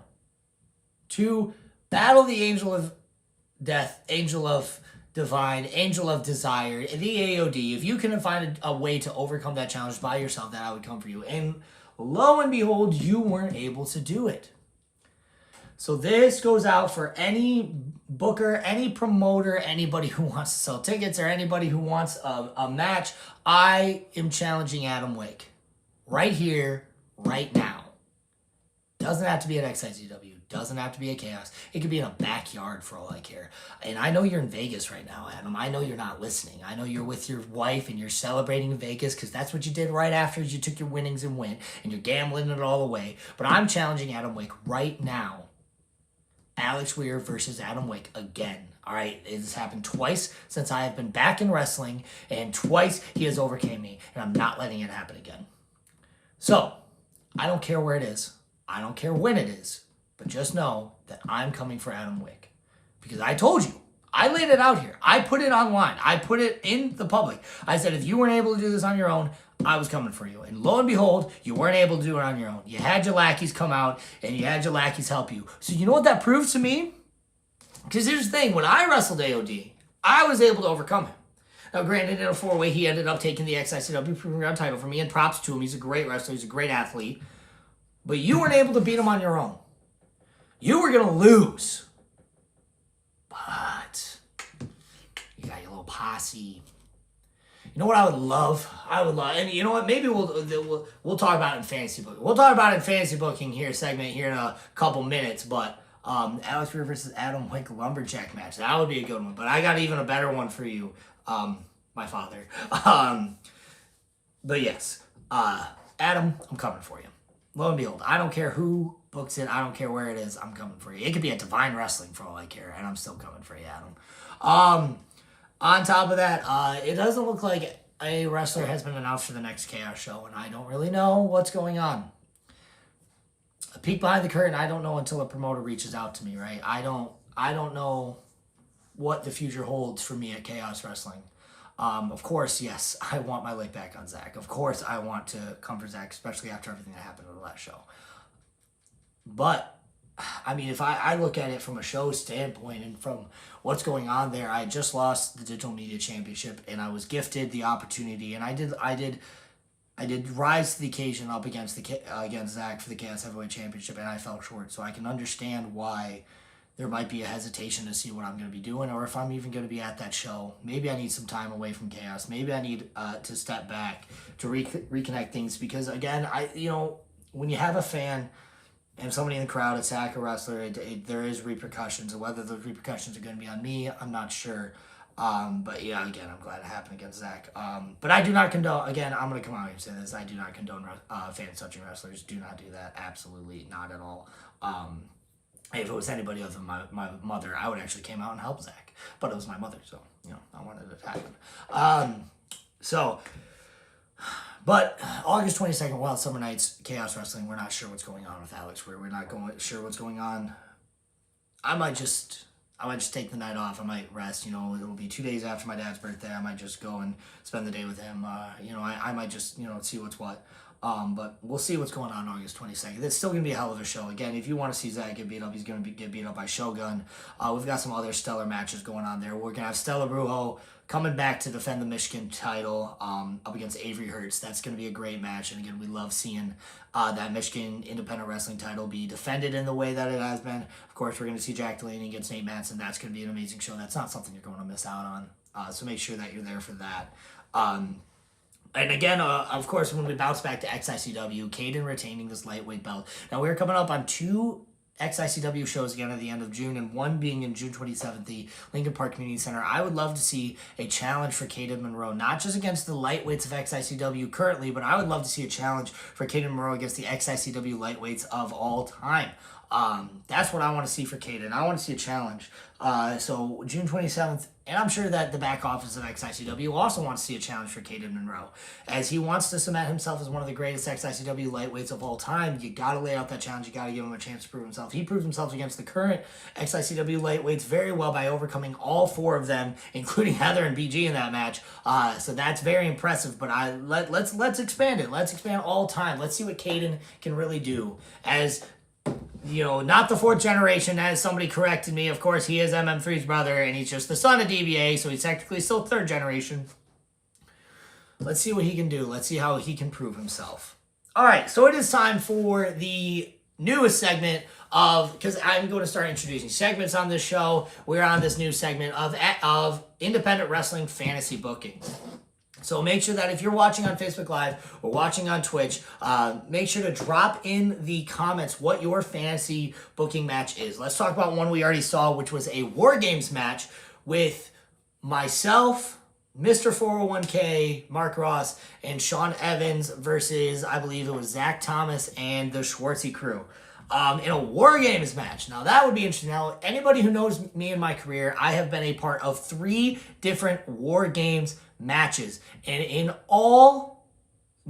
to battle the Angel of Death, Angel of Divine, Angel of Desire, the AOD, if you couldn't find a way to overcome that challenge by yourself, that I would come for you. And lo and behold, you weren't able to do it. So this goes out for any booker, any promoter, anybody who wants to sell tickets, or anybody who wants a match. I am challenging Adam Wick right here, right now. Doesn't have to be at XICW. Doesn't have to be at Chaos. It could be in a backyard for all I care. And I know you're in Vegas right now, Adam. I know you're not listening. I know you're with your wife and you're celebrating in Vegas because that's what you did right after you took your winnings and went. And you're gambling it all away. But I'm challenging Adam Wick right now. Alex Weir versus Adam Wick again. All right, it has happened twice since I have been back in wrestling, and twice he has overcame me, and I'm not letting it happen again. So, I don't care where it is. I don't care when it is, but just know that I'm coming for Adam Wick. Because I told you, I laid it out here. I put it online. I put it in the public. I said, if you weren't able to do this on your own, I was coming for you. And lo and behold, you weren't able to do it on your own. You had your lackeys come out, and you had your lackeys help you. So you know what that proves to me? Because here's the thing. When I wrestled AOD, I was able to overcome him. Now, granted, in a four-way, he ended up taking the XICW Premier title from me, and props to him. He's a great wrestler. He's a great athlete. But you weren't able to beat him on your own. You were going to lose. But you got your little posse. You know what I would love? And you know what? Maybe we'll talk about it in fantasy booking. We'll talk about it in fantasy booking segment here in a couple minutes. But Alex Weir versus Adam Wick lumberjack match. That would be a good one. But I got even a better one for you, my father. But yes, Adam, I'm coming for you. Lo and behold, I don't care who books it. I don't care where it is. I'm coming for you. It could be at Divine Wrestling for all I care, and I'm still coming for you, Adam. On top of that, it doesn't look like a wrestler has been announced for the next Chaos show, and I don't really know what's going on. A peek behind the curtain, I don't know until a promoter reaches out to me, right? I don't know what the future holds for me at Chaos Wrestling. Of course, yes, I want my leg back on Zach. Of course, I want to come for Zach, especially after everything that happened in the last show. But I mean, if I look at it from a show standpoint and from what's going on there, I just lost the Digital Media Championship, and I was gifted the opportunity, and I did rise to the occasion up against Zach for the Chaos Heavyweight Championship, and I fell short. So I can understand why there might be a hesitation to see what I'm going to be doing, or if I'm even going to be at that show. Maybe I need some time away from Chaos. Maybe I need to step back to reconnect things, because again, when you have a fan and if somebody in the crowd attack a wrestler, there is repercussions. And whether those repercussions are going to be on me, I'm not sure. But yeah, again, I'm glad it happened against Zach. But I do not condone, again, I'm going to come out here and say this. I do not condone fans touching wrestlers. Do not do that. Absolutely not at all. If it was anybody other than my mother, I would actually came out and help Zach. But it was my mother, so, I wanted it to happen. But August 22nd, Wild Summer Nights, Chaos Wrestling, we're not sure what's going on with Alex. We're not sure what's going on. I might just take the night off. I might rest. It'll be 2 days after my dad's birthday. I might just go and spend the day with him. I might just, see what's what. But we'll see what's going on August 22nd. It's still going to be a hell of a show. Again, if you want to see Zach get beat up, he's going to get beat up by Shogun. We've got some other stellar matches going on there. We're going to have Stella Brujo coming back to defend the Michigan title up against Avery Hertz. That's going to be a great match. And again, we love seeing that Michigan Independent Wrestling title be defended in the way that it has been. Of course, we're going to see Jack Delaney against Nate Manson. That's going to be an amazing show. That's not something you're going to miss out on. So make sure that you're there for that. And again, of course, when we bounce back to XICW, Caden retaining this lightweight belt. Now, we're coming up on 2 XICW shows again at the end of June, and one being in June 27th, the Lincoln Park Community Center. I would love to see a challenge for Caden Monroe, not just against the lightweights of XICW currently, but I would love to see a challenge for Caden Monroe against the XICW lightweights of all time. That's what I want to see for Caden. I want to see a challenge. So June 27th, and I'm sure that the back office of XICW also wants to see a challenge for Caden Monroe. As he wants to cement himself as one of the greatest XICW lightweights of all time, you got to lay out that challenge. You got to give him a chance to prove himself. He proved himself against the current XICW lightweights very well by overcoming all 4 of them, including Heather and BG in that match. So that's very impressive, but let's expand it. Let's expand all time. Let's see what Caden can really do as... not the 4th generation, as somebody corrected me. Of course, he is MM3's brother, and he's just the son of DBA, so he's technically still 3rd generation. Let's see what he can do. Let's see how he can prove himself. All right, so it is time for the newest segment because I'm going to start introducing segments on this show. We're on this new segment of independent wrestling fantasy booking. So make sure that if you're watching on Facebook Live or watching on Twitch, make sure to drop in the comments what your fantasy booking match is. Let's talk about one we already saw, which was a War Games match with myself, Mr. 401k, Mark Ross, and Sean Evans versus, I believe it was Zach Thomas and the Schwartzy crew. In a War Games match. Now, that would be interesting. Now, anybody who knows me in my career, I have been a part of 3 different War Games matches. And in 2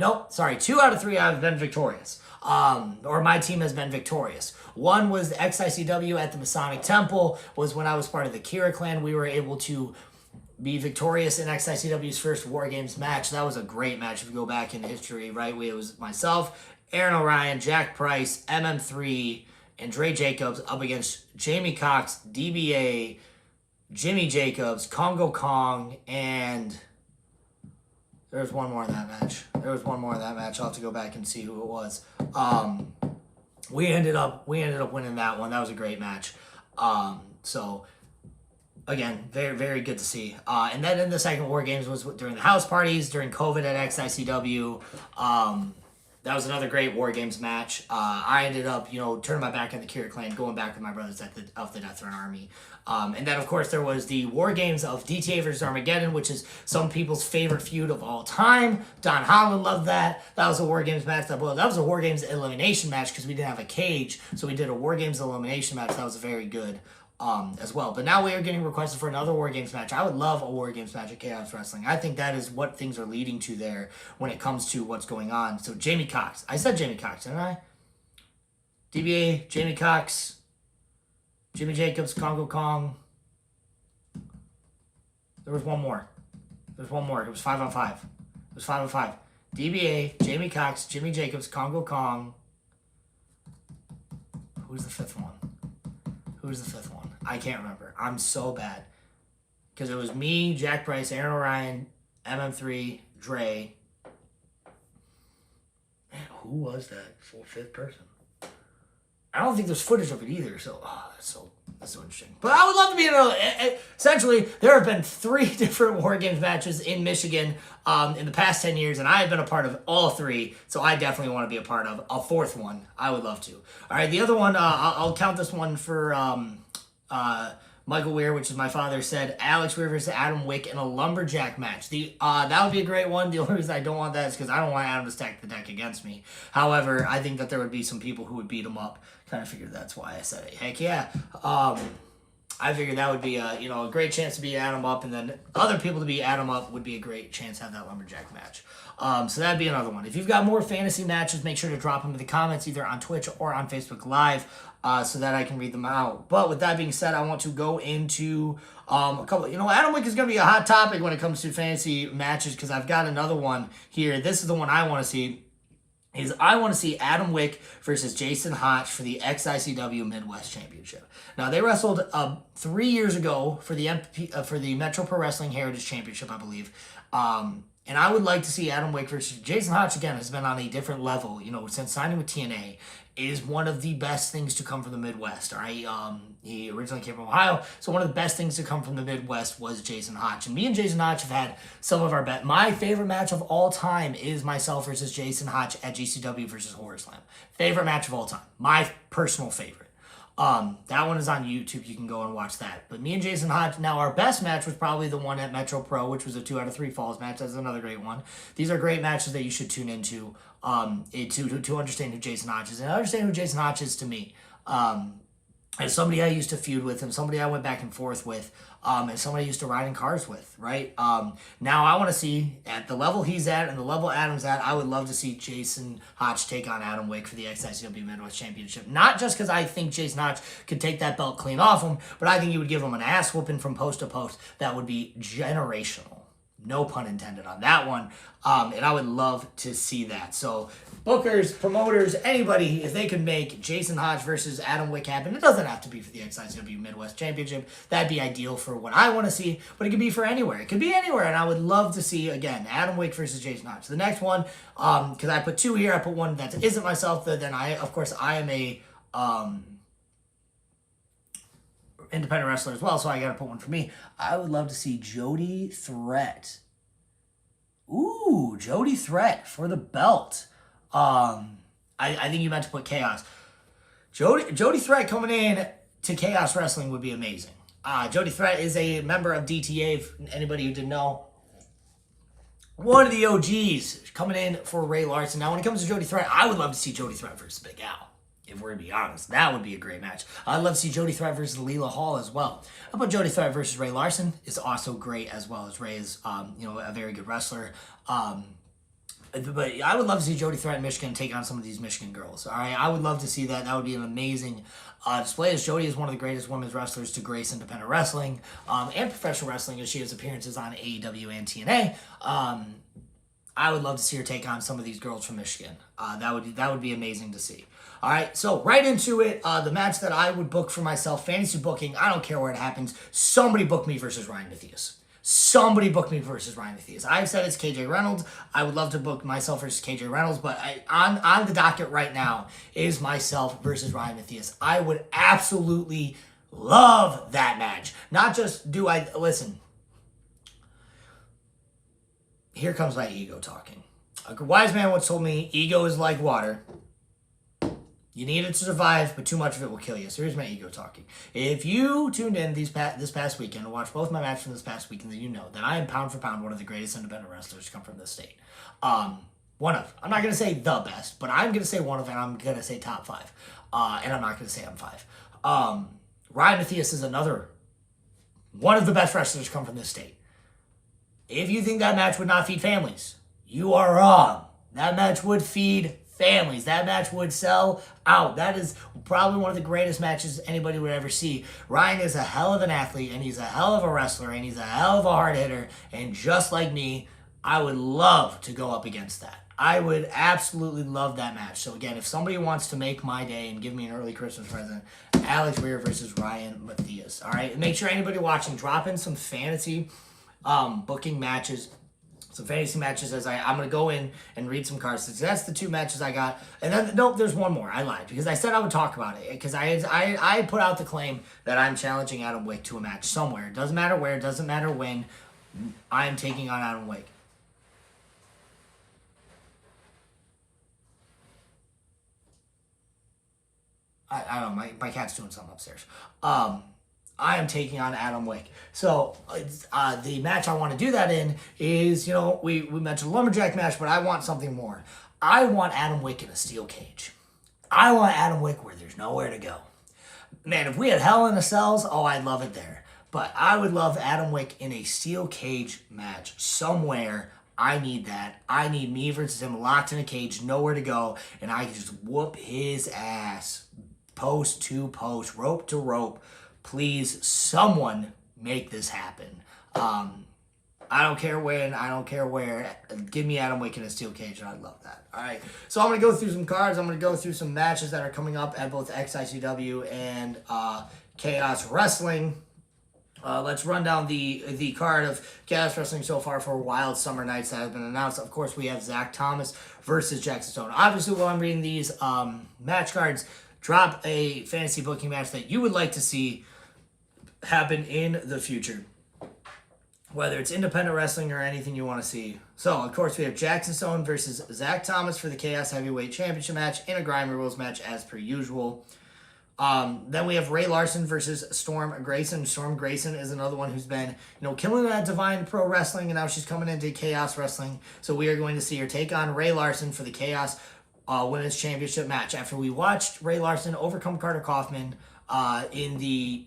out of 3 I've been victorious. Or my team has been victorious. One was the XICW at the Masonic Temple, was when I was part of the Kira clan. We were able to be victorious in XICW's first War Games match. That was a great match if you go back in history, right? It was myself, Aaron O'Ryan, Jack Price, MM3, and Dre Jacobs up against Jamie Cox, DBA, Jimmy Jacobs, Congo Kong, and there was one more in that match. I'll have to go back and see who it was. We ended up winning that one. That was a great match. So again, very, very good to see. And then in the second War Games was during the house parties, during COVID at XICW. That was another great War Games match. I ended up, turning my back on the Kira clan, going back with my brothers of the Death Run Army. And then, of course, there was the War Games of DTA versus Armageddon, which is some people's favorite feud of all time. Don Holland loved that. That was a War Games match. That was a War Games elimination match because we didn't have a cage. So we did a War Games elimination match. That was very good as well. But now we are getting requested for another War Games match. I would love a War Games match at Chaos Wrestling. I think that is what things are leading to there when it comes to what's going on. So Jamie Cox. I said Jamie Cox, didn't I? DBA, Jamie Cox, Jimmy Jacobs, Congo Kong. There was one more. It was 5 on 5. DBA, Jamie Cox, Jimmy Jacobs, Congo Kong. Who's the 5th one? I can't remember. I'm so bad. Because it was me, Jack Price, Aaron O'Ryan, MM3, Dre. Man, who was that 5th person? I don't think there's footage of it either, so That's so interesting. But I would love to be in essentially, there have been 3 different War Games matches in Michigan in the past 10 years, and I have been a part of all 3, so I definitely want to be a part of a 4th one. I would love to. All right, the other one, I'll count this one for Michael Weir, which is my father, said Alex Weir versus Adam Wick in a lumberjack match. That would be a great one. The only reason I don't want that is because I don't want Adam to stack the deck against me. However, I think that there would be some people who would beat him up. Kind of figured that's why I said it. Heck yeah. I figured that would be a great chance to beat Adam up, and then other people to beat Adam up would be a great chance to have that lumberjack match. So that'd be another one. If you've got more fantasy matches, make sure to drop them in the comments either on Twitch or on Facebook Live so that I can read them out. But with that being said, I want to go into a couple. Adam Wick is going to be a hot topic when it comes to fantasy matches because I've got another one here. This is the one I want to see. I want to see Adam Wick versus Jason Hotch for the XICW Midwest Championship. Now, they wrestled 3 years ago for the Metro Pro Wrestling Heritage Championship, I believe. And I would like to see Adam Wick versus Jason Hotch, again, has been on a different level, since signing with TNA. Is one of the best things to come from the Midwest, all right? He originally came from Ohio, so one of the best things to come from the Midwest was Jason Hotch. And me and Jason Hotch have had some of our best. My favorite match of all time is myself versus Jason Hotch at GCW versus Horror Slam. Favorite match of all time. My personal favorite. That one is on YouTube. You can go and watch that. But me and Jason Hotch, now our best match was probably the one at Metro Pro, which was a 2 out of 3 falls match. That's another great one. These are great matches that you should tune into to understand who Jason Hotch is. And understand who Jason Hotch is to me. As somebody I used to feud with and somebody I went back and forth with, and somebody I used to ride in cars with, right? Now I want to see, at the level he's at and the level Adam's at, I would love to see Jason Hotch take on Adam Wick for the XICW Midwest Championship. Not just because I think Jason Hotch could take that belt clean off him, but I think he would give him an ass whooping from post to post that would be generational. No pun intended on that one. And I would love to see that. So bookers, promoters, anybody, if they could make Jason Hotch versus Adam Wick happen, it doesn't have to be for the XICW Midwest Championship. That'd be ideal for what I want to see, but it could be for anywhere. It could be anywhere, and I would love to see, again, Adam Wick versus Jason Hotch. The next one, because I put 2 here, I put one that isn't myself, then I am a independent wrestler as well, so I got to put one for me. I would love to see Jody Threat. Ooh, Jody Threat for the belt. I think you meant to put Chaos. Jody Threat coming in to Chaos Wrestling would be amazing. Jody Threat is a member of DTA, if anybody who didn't know. One of the OGs coming in for Ray Larson. Now, when it comes to Jody Threat, I would love to see Jody Threat versus Big Al. If we're going to be honest, that would be a great match. I'd love to see Jody Threat versus Leela Hall as well. How about Jody Threat versus Ray Larson? Is also great as well, as Ray is, a very good wrestler. But I would love to see Jody Threat in Michigan take on some of these Michigan girls. All right, I would love to see that. That would be an amazing display, as Jody is one of the greatest women's wrestlers to grace independent wrestling and professional wrestling, as she has appearances on AEW and TNA. I would love to see her take on some of these girls from Michigan. That would be amazing to see. All right, so right into it. The match that I would book for myself, fantasy booking, I don't care where it happens. Somebody book me versus Ryan Mathias. Somebody book me versus Ryan Mathias. I've said it's KJ Reynolds. I would love to book myself versus KJ Reynolds, but on the docket right now is myself versus Ryan Mathias. I would absolutely love that match. Not just listen. Here comes my ego talking. A wise man once told me, ego is like water. You need it to survive, but too much of it will kill you. So here's my ego talking. If you tuned in this past weekend and watched both my matches from this past weekend, then you know that I am pound for pound one of the greatest independent wrestlers to come from this state. One of. I'm not going to say the best, but I'm going to say one of, and I'm going to say top 5. And I'm not going to say I'm 5. Ryan Mathias is another one of the best wrestlers to come from this state. If you think that match would not feed families, you are wrong. That match would feed families. That match would sell out. That is probably one of the greatest matches anybody would ever see. Ryan is a hell of an athlete, and he's a hell of a wrestler, and he's a hell of a hard hitter, and just like me, I would love to go up against that. I would absolutely love that match. So again, if somebody wants to make my day and give me an early Christmas present, Alex Weir versus Ryan Mathias. All right, make sure anybody watching, drop in some fantasy booking matches some fantasy matches as I'm going to go in and read some cards. So that's the 2 matches I got. And then, nope, there's one more. I lied because I said I would talk about it because I put out the claim that I'm challenging Adam Wick to a match somewhere. It doesn't matter where, it doesn't matter when. I'm taking on Adam Wick. I don't know, my cat's doing something upstairs. I am taking on Adam Wick. So the match I want to do that in is, we mentioned lumberjack match, but I want something more. I want Adam Wick in a steel cage. I want Adam Wick where there's nowhere to go. Man, if we had Hell in the Cells, oh, I'd love it there. But I would love Adam Wick in a steel cage match somewhere. I need that. I need me versus him locked in a cage, nowhere to go, and I can just whoop his ass. Post to post, rope to rope. Please, someone make this happen. I don't care when, I don't care where. Give me Adam Wick in a steel cage, and I'd love that. All right, so I'm going to go through some cards. I'm going to go through some matches that are coming up at both XICW and Chaos Wrestling. Let's run down the card of Chaos Wrestling so far for Wild Summer Nights that has been announced. Of course, we have Zach Thomas versus Jackson Stone. Obviously, while I'm reading these match cards, drop a fantasy booking match that you would like to see happen in the future. Whether it's independent wrestling or anything you want to see. So, of course, we have Jackson Stone versus Zach Thomas for the Chaos Heavyweight Championship match in a Grimy Rules match as per usual. Then we have Ray Larson versus Storm Grayson. Storm Grayson is another one who's been, killing that Divine Pro Wrestling, and now she's coming into Chaos Wrestling. So we are going to see her take on Ray Larson for the Chaos Women's Championship match. After we watched Ray Larson overcome Carter Kaufman in the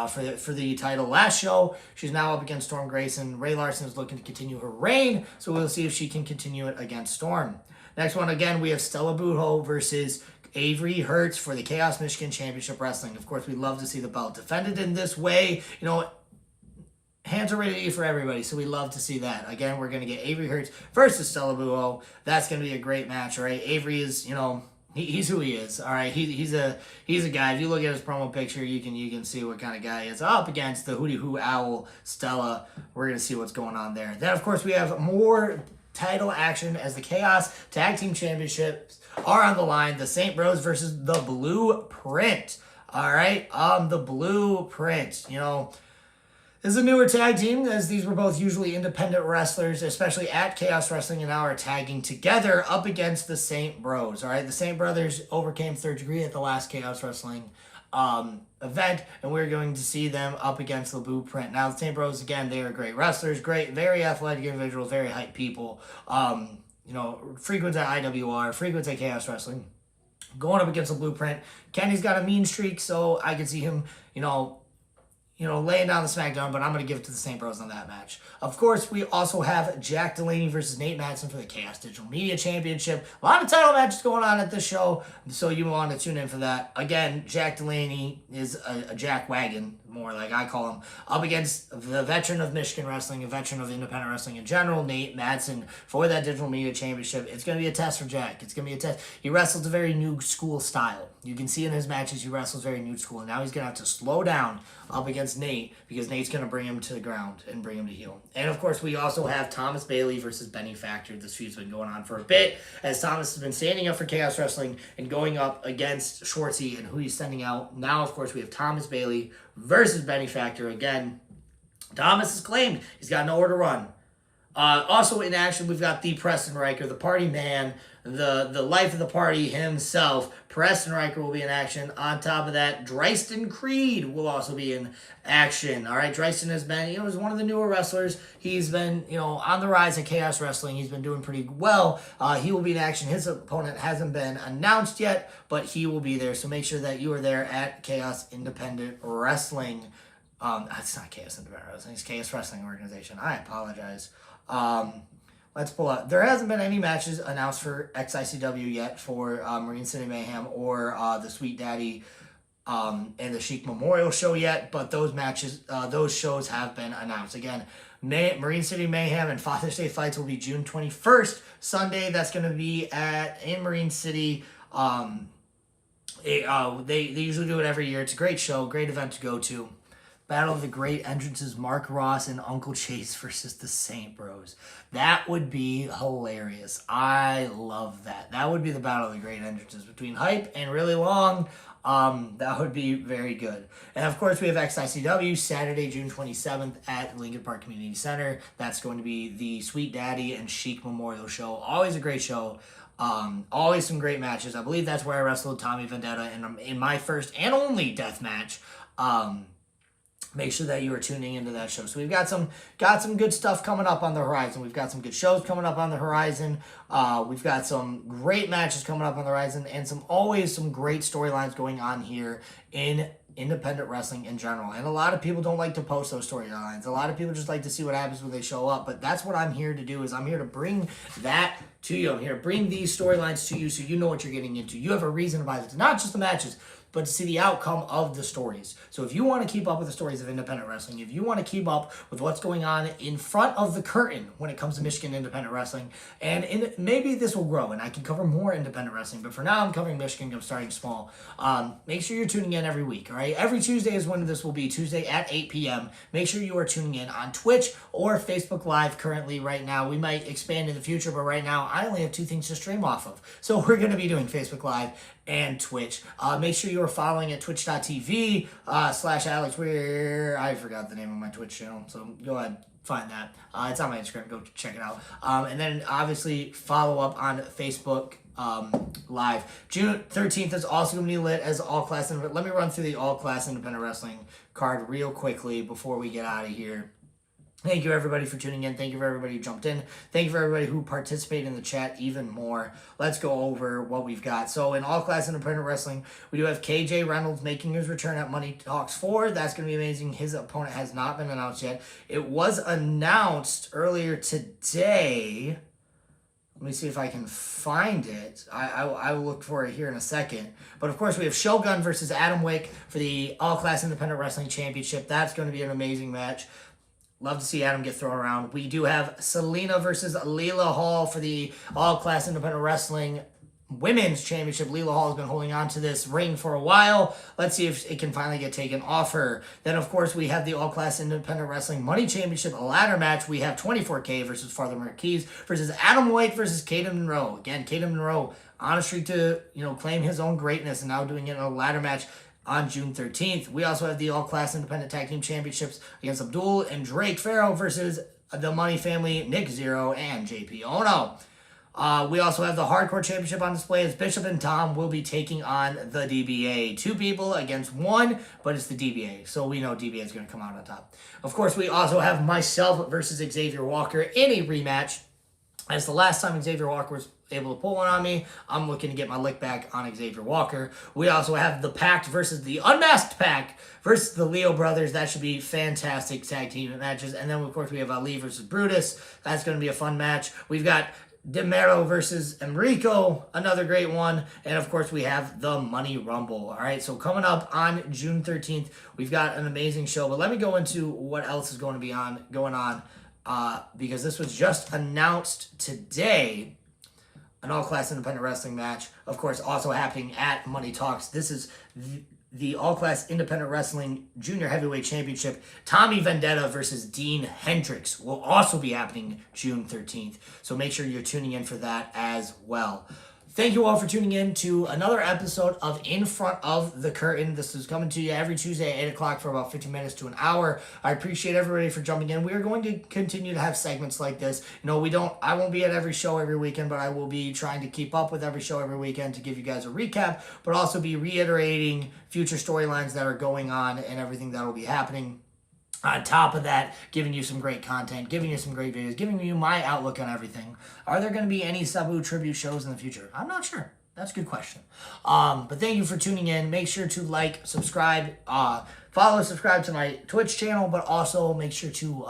for the title last show, she's now up against Storm Grayson. Ray Larson is looking to continue her reign, so we'll see if she can continue it against Storm. Next one, again, we have Stella Buho versus Avery Hertz for the Chaos Michigan Championship Wrestling. Of course, we love to see the belt defended in this way. Hands are ready to eat for everybody, so we love to see that. Again, we're going to get Avery Hertz versus Stella Buho. That's going to be a great match, right? Avery is, he's who he is. All right, he's a guy. If you look at his promo picture, you can see what kind of guy he is. Up against the Hootie Hoo Owl Stella. We're going to see what's going on there. Then, of course, we have more title action as the Chaos Tag Team Championships are on the line. The St. Bros versus the Blueprint. All right, the Blueprint. This is a newer tag team, as these were both usually independent wrestlers, especially at Chaos Wrestling, and now are tagging together up against the St. Bros. All right, the St. Brothers overcame Third Degree at the last Chaos Wrestling event, and we're going to see them up against the Blueprint. Now, the St. Bros, again, they are great wrestlers, great, very athletic individuals, very hype people. Frequent at IWR, frequent at Chaos Wrestling. Going up against the Blueprint. Kenny's got a mean streak, so I could see him, laying down the SmackDown, but I'm going to give it to the St. Bros on that match. Of course, we also have Jack Delaney versus Nate Madsen for the Chaos Digital Media Championship. A lot of title matches going on at this show, so you want to tune in for that. Again, Jack Delaney is a Jack Wagon, more like I call him, up against the veteran of Michigan Wrestling, a veteran of independent wrestling in general, Nate Madsen, for that Digital Media Championship. It's going to be a test for Jack. It's going to be a test. He wrestles a very new school style. You can see in his matches he wrestles very new school, and now he's going to have to slow down up against Nate, because Nate's going to bring him to the ground and bring him to heel. And of course, we also have Thomas Bailey versus Benny Factor. This feud's been going on for a bit, as Thomas has been standing up for Chaos Wrestling and going up against Schwartzy and who he's sending out. Now, of course, we have Thomas Bailey versus Benny Factor. Again, Thomas has claimed he's got nowhere to run. Also in action, we've got the Preston Riker, the party man, the life of the party himself. Preston Riker will be in action. On top of that, Dryston Creed will also be in action. All right, Dryston has been, is one of the newer wrestlers. He's been, on the rise at Chaos Wrestling. He's been doing pretty well. He will be in action. His opponent hasn't been announced yet, but he will be there. So make sure that you are there at Chaos Independent Wrestling. It's not Chaos Independent Wrestling. It's Chaos Wrestling Organization. I apologize. Let's pull up. There hasn't been any matches announced for XICW yet for Marine City Mayhem or the Sweet Daddy and the Sheik Memorial Show yet, but those matches, those shows have been announced. Again, Marine City Mayhem and Father's Day Fights will be June 21st, Sunday. That's going to be in Marine City. They usually do it every year. It's a great show, great event to go to. Battle of the Great Entrances, Mark Ross and Uncle Chase versus the Saint Bros. That would be hilarious. I love that. That would be the Battle of the Great Entrances between Hype and Really Long. That would be very good. And of course, we have XICW Saturday, June 27th at Lincoln Park Community Center. That's going to be the Sweet Daddy and Sheik Memorial Show. Always a great show. Always some great matches. I believe that's where I wrestled Tommy Vendetta in my first and only death match. Make sure that you are tuning into that show. So we've got some good stuff coming up on the horizon. We've got some good shows coming up on the horizon. We've got some great matches coming up on the horizon, and always some great storylines going on here in independent wrestling in general. And a lot of people don't like to post those storylines. A lot of people just like to see what happens when they show up. But that's what I'm here to do, is I'm here to bring that to you. I'm here to bring these storylines to you so you know what you're getting into. You have a reason to buy it. Not just the matches, but to see the outcome of the stories. So if you want to keep up with the stories of independent wrestling, if you want to keep up with what's going on in front of the curtain when it comes to Michigan independent wrestling, and maybe this will grow and I can cover more independent wrestling, but for now I'm covering Michigan, I'm starting small. Make sure you're tuning in every week, all right? Every Tuesday is when this will be, Tuesday at 8 p.m. Make sure you are tuning in on Twitch or Facebook Live currently right now. We might expand in the future, but right now I only have 2 things to stream off of. So we're going to be doing Facebook Live and Twitch. Make sure you are following at twitch.tv /Alex Weir. I forgot the name of my Twitch channel, so go ahead, find that. It's on my Instagram. Go check it out. And then obviously follow up on Facebook Live. June 13th is also going to be lit as All Class. Let me run through the All Class Independent Wrestling card real quickly before we get out of here. Thank you, everybody, for tuning in. Thank you for everybody who jumped in. Thank you for everybody who participated in the chat even more. Let's go over what we've got. So in All Class Independent Wrestling, we do have KJ Reynolds making his return at Money Talks 4. That's going to be amazing. His opponent has not been announced yet. It was announced earlier today. Let me see if I can find it. I will look for it here in a second. But of course, we have Shogun versus Adam Wick for the All Class Independent Wrestling Championship. That's going to be an amazing match. Love to see Adam get thrown around. We do have Selena versus Leela Hall for the All Class Independent Wrestling Women's Championship. Leela Hall has been holding on to this ring for a while. Let's see if it can finally get taken off her. Then, of course, we have the All Class Independent Wrestling Money Championship, a ladder match. We have 24K versus Father Marquez versus Adam White versus Caden Monroe. Again, Caden Monroe on a streak to claim his own greatness, and now doing it in a ladder match on June 13th. We also have the All Class Independent Tag Team Championships against Abdul and Drake Farrow versus the Money Family, Nick Zero and JP Ono. We also have the Hardcore Championship on display as Bishop and Tom will be taking on the DBA. 2 people against 1, but it's the DBA, so we know DBA is going to come out on top. Of course, we also have myself versus Xavier Walker in a rematch. As the last time Xavier Walker was able to pull one on me, I'm looking to get my lick back on Xavier Walker. We also have the Pact versus the Unmasked Pact versus the Leo Brothers. That should be fantastic tag team matches. And then, of course, we have Ali versus Brutus. That's going to be a fun match. We've got Demero versus Enrico, another great one. And, of course, we have the Money Rumble. All right, so coming up on June 13th, we've got an amazing show. But let me go into what else is going to be going on. Because this was just announced today, an All-Class Independent Wrestling match, of course, also happening at Money Talks. This is the All-Class Independent Wrestling Junior Heavyweight Championship. Tommy Vendetta versus Dean Hendricks will also be happening June 13th. So make sure you're tuning in for that as well. Thank you all for tuning in to another episode of In Front of the Curtain. This is coming to you every Tuesday at 8 o'clock for about 15 minutes to an hour. I appreciate everybody for jumping in. We are going to continue to have segments like this. I won't be at every show every weekend, but I will be trying to keep up with every show every weekend to give you guys a recap, but also be reiterating future storylines that are going on and everything that will be happening. On top of that, giving you some great content, giving you some great videos, giving you my outlook on everything. Are there going to be any Sabu tribute shows in the future? I'm not sure. That's a good question. But thank you for tuning in. Make sure to like, subscribe, follow, subscribe to my Twitch channel, but also make sure to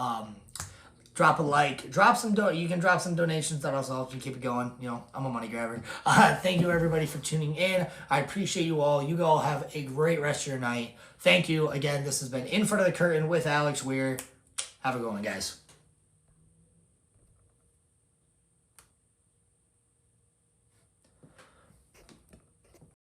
drop a like, you can drop some donations. That also helps me keep it going. I'm a money grabber. Thank you everybody for tuning in. I appreciate you all. You all have a great rest of your night. Thank you. Again, this has been In Front of the Curtain with Alex Weir. Have a good one, guys.